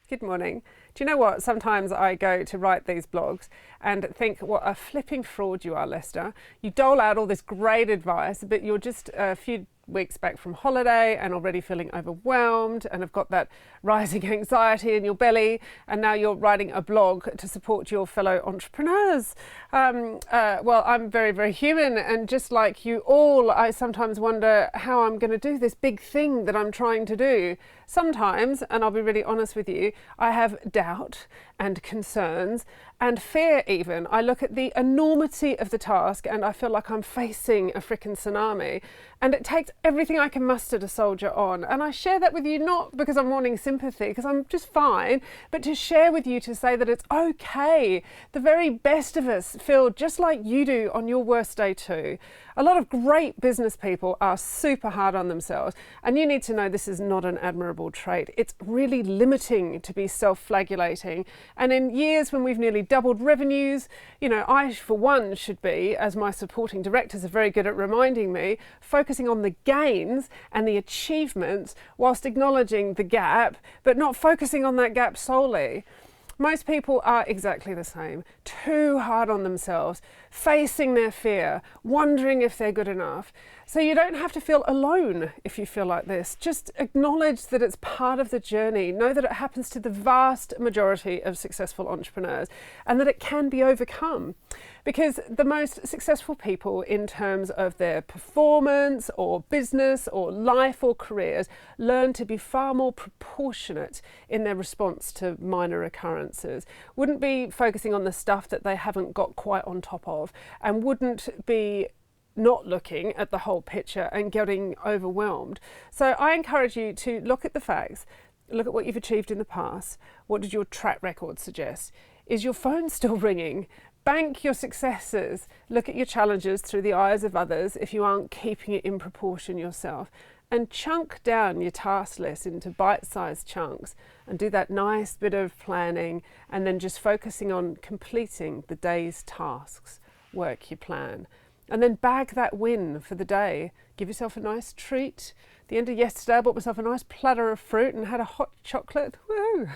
Good morning. Do you know what? Sometimes I go to write these blogs and think, what a flipping fraud you are, Lester. You dole out all this great advice, but you're just a few weeks back from holiday and already feeling overwhelmed and have got that rising anxiety in your belly, and now you're writing a blog to support your fellow entrepreneurs. Well, I'm very, very human, and just like you all, I sometimes wonder how I'm going to do this big thing that I'm trying to do. Sometimes, and I'll be really honest with you, I have doubt and concerns and fear even. I look at the enormity of the task and I feel like I'm facing a frickin' tsunami, and it takes everything I can muster to soldier on. And I share that with you not because I'm wanting sympathy, because I'm just fine, but to share with you, to say that it's okay. The very best of us feel just like you do on your worst day too. A lot of great business people are super hard on themselves, and you need to know this is not an admirable trait. It's really limiting to be self-flagellating. And in years when we've nearly doubled revenues, you know, I for one should be, as my supporting directors are very good at reminding me, focusing on the gains and the achievements whilst acknowledging the gap, but not focusing on that gap solely. Most people are exactly the same, too hard on themselves, facing their fear, wondering if they're good enough. So you don't have to feel alone if you feel like this. Just acknowledge that it's part of the journey. Know that it happens to the vast majority of successful entrepreneurs, and that it can be overcome. Because the most successful people in terms of their performance or business or life or careers learn to be far more proportionate in their response to minor occurrences. Wouldn't be focusing on the stuff that they haven't got quite on top of, and wouldn't be not looking at the whole picture and getting overwhelmed. So I encourage you to look at the facts, look at what you've achieved in the past. What did your track record suggest? Is your phone still ringing? Bank your successes. Look at your challenges through the eyes of others if you aren't keeping it in proportion yourself. And chunk down your task list into bite-sized chunks, and do that nice bit of planning, and then just focusing on completing the day's tasks. Work your plan. And then bag that win for the day. Give yourself a nice treat. At the end of yesterday, I bought myself a nice platter of fruit and had a hot chocolate. Woo!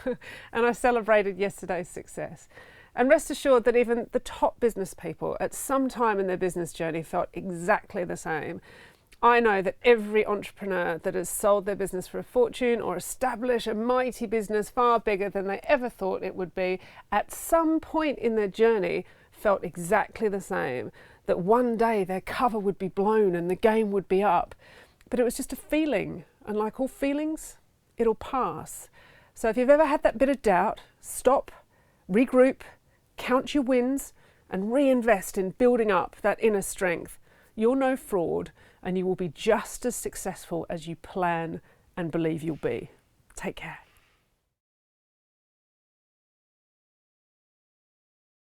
And I celebrated yesterday's success. And rest assured that even the top business people at some time in their business journey felt exactly the same. I know that every entrepreneur that has sold their business for a fortune or established a mighty business far bigger than they ever thought it would be, at some point in their journey felt exactly the same. That one day their cover would be blown and the game would be up. But it was just a feeling, and like all feelings, it'll pass. So if you've ever had that bit of doubt, stop, regroup, count your wins, and reinvest in building up that inner strength. You're no fraud, and you will be just as successful as you plan and believe you'll be. Take care.